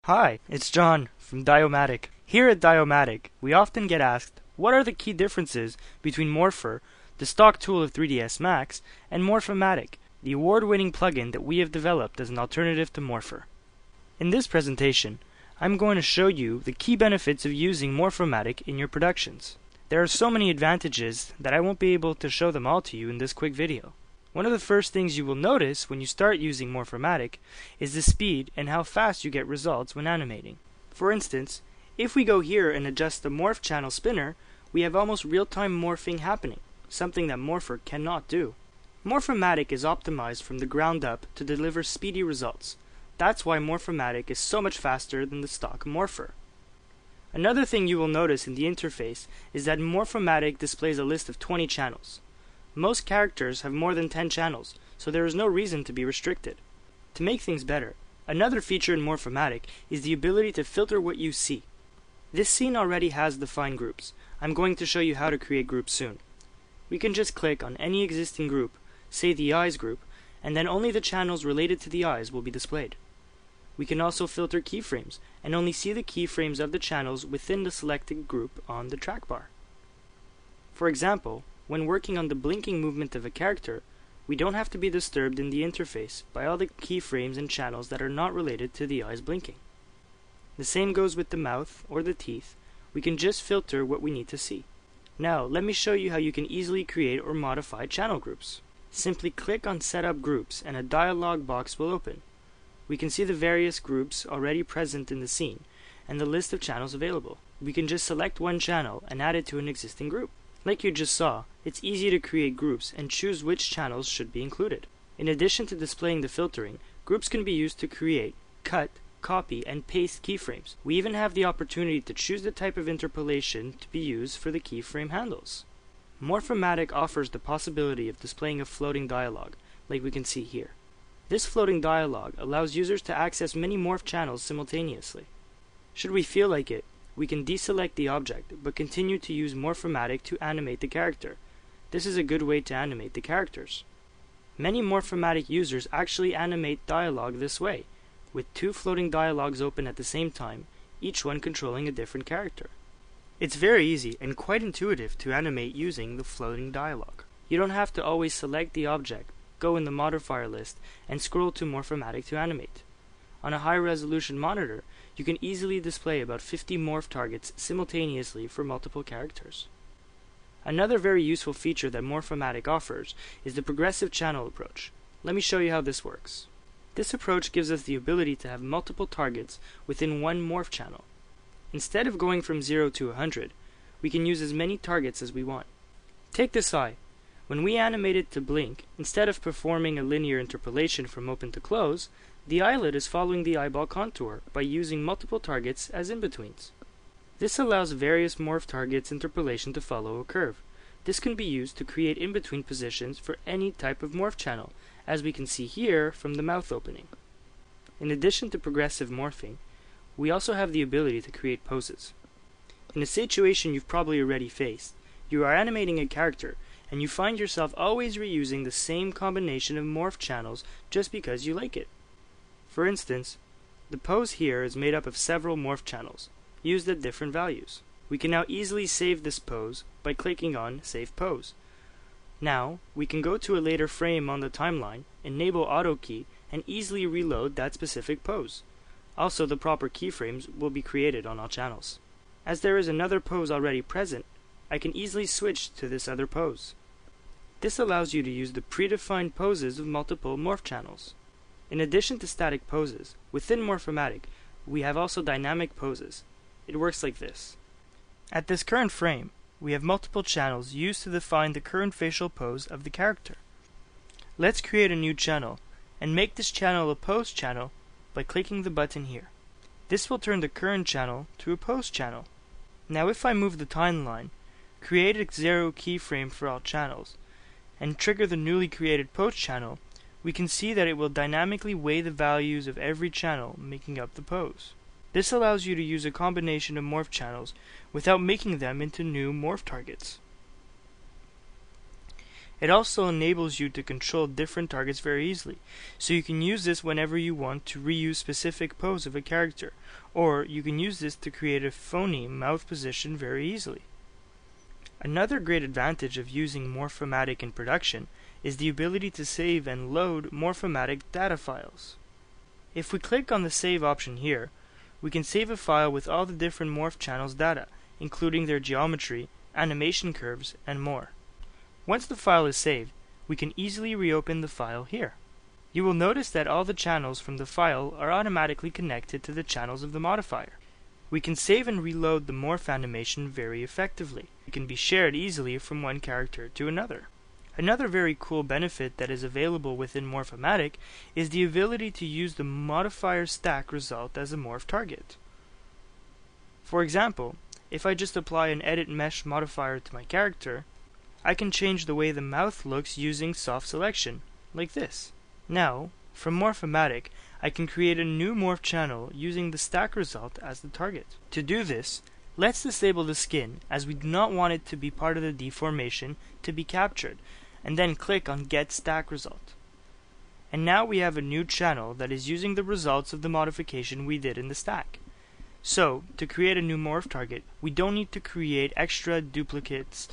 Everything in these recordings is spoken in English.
Hi, it's John from Di-O-Matic. Here at Di-O-Matic, we often get asked, what are the key differences between Morpher, the stock tool of 3ds Max, and Morph-O-Matic, the award-winning plugin that we have developed as an alternative to Morpher. In this presentation, I'm going to show you the key benefits of using Morph-O-Matic in your productions. There are so many advantages that I won't be able to show them all to you in this quick video. One of the first things you will notice when you start using Morph-O-Matic is the speed and how fast you get results when animating. For instance, if we go here and adjust the morph channel spinner, we have almost real-time morphing happening, something that Morpher cannot do. Morph-O-Matic is optimized from the ground up to deliver speedy results. That's why Morph-O-Matic is so much faster than the stock Morpher. Another thing you will notice in the interface is that Morph-O-Matic displays a list of 20 channels. Most characters have more than 10 channels, so there is no reason to be restricted. To make things better, another feature in Morph-O-Matic is the ability to filter what you see. This scene already has defined groups. I'm going to show you how to create groups soon. We can just click on any existing group, say the eyes group, and then only the channels related to the eyes will be displayed. We can also filter keyframes and only see the keyframes of the channels within the selected group on the trackbar. For example, when working on the blinking movement of a character, we don't have to be disturbed in the interface by all the keyframes and channels that are not related to the eyes blinking. The same goes with the mouth or the teeth. We can just filter what we need to see. Now, let me show you how you can easily create or modify channel groups. Simply click on Set Up Groups and a dialog box will open. We can see the various groups already present in the scene and the list of channels available. We can just select one channel and add it to an existing group. Like you just saw, it's easy to create groups and choose which channels should be included. In addition to displaying the filtering, groups can be used to create, cut, copy, and paste keyframes. We even have the opportunity to choose the type of interpolation to be used for the keyframe handles. Morph-O-Matic offers the possibility of displaying a floating dialog, like we can see here. This floating dialog allows users to access many morph channels simultaneously. Should we feel like it, we can deselect the object, but continue to use Morph-O-Matic to animate the character. This is a good way to animate the characters. Many Morph-O-Matic users actually animate dialogue this way, with two floating dialogues open at the same time, each one controlling a different character. It's very easy and quite intuitive to animate using the floating dialogue. You don't have to always select the object, go in the modifier list, and scroll to Morph-O-Matic to animate. On a high-resolution monitor, you can easily display about 50 morph targets simultaneously for multiple characters. Another very useful feature that Morph-O-Matic offers is the progressive channel approach. Let me show you how this works. This approach gives us the ability to have multiple targets within one morph channel. Instead of going from 0 to 100, we can use as many targets as we want. Take this eye. When we animate it to blink, instead of performing a linear interpolation from open to close, the eyelid is following the eyeball contour by using multiple targets as in-betweens. This allows various morph targets interpolation to follow a curve. This can be used to create in-between positions for any type of morph channel, as we can see here from the mouth opening. In addition to progressive morphing, we also have the ability to create poses. In a situation you've probably already faced, you are animating a character, and you find yourself always reusing the same combination of morph channels just because you like it. For instance, the pose here is made up of several morph channels, used at different values. We can now easily save this pose by clicking on Save Pose. Now, we can go to a later frame on the timeline, enable Auto Key, and easily reload that specific pose. Also, the proper keyframes will be created on all channels. As there is another pose already present, I can easily switch to this other pose. This allows you to use the predefined poses of multiple morph channels. In addition to static poses, within Morph-O-Matic, we have also dynamic poses. It works like this. At this current frame, we have multiple channels used to define the current facial pose of the character. Let's create a new channel, and make this channel a pose channel by clicking the button here. This will turn the current channel to a pose channel. Now if I move the timeline, create a 0 keyframe for all channels, and trigger the newly created pose channel, we can see that it will dynamically weigh the values of every channel making up the pose. This allows you to use a combination of morph channels without making them into new morph targets. It also enables you to control different targets very easily, so you can use this whenever you want to reuse specific pose of a character, or you can use this to create a phony mouth position very easily. Another great advantage of using Morph-O-Matic in production is the ability to save and load Morph-O-Matic data files. If we click on the Save option here, we can save a file with all the different morph channels data, including their geometry, animation curves, and more. Once the file is saved, we can easily reopen the file here. You will notice that all the channels from the file are automatically connected to the channels of the modifier. We can save and reload the morph animation very effectively. It can be shared easily from one character to another. Another very cool benefit that is available within Morph-O-Matic is the ability to use the modifier stack result as a morph target. For example, if I just apply an edit mesh modifier to my character, I can change the way the mouth looks using soft selection, like this. Now, from Morph-O-Matic, I can create a new morph channel using the stack result as the target. To do this, let's disable the skin, as we do not want it to be part of the deformation to be captured, and then click on Get Stack Result. And now we have a new channel that is using the results of the modification we did in the stack. So, to create a new morph target, we don't need to create extra duplicates.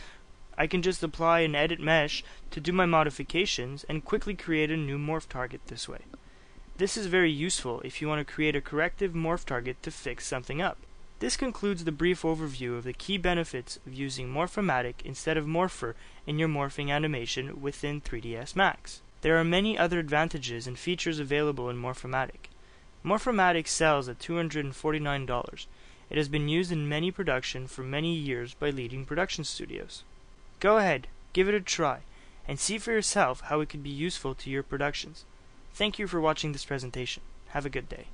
I can just apply an edit mesh to do my modifications and quickly create a new morph target this way. This is very useful if you want to create a corrective morph target to fix something up. This concludes the brief overview of the key benefits of using Morph-O-Matic instead of Morpher in your morphing animation within 3ds Max. There are many other advantages and features available in Morph-O-Matic. Morph-O-Matic sells at $249. It has been used in many production for many years by leading production studios. Go ahead, give it a try, and see for yourself how it could be useful to your productions. Thank you for watching this presentation. Have a good day.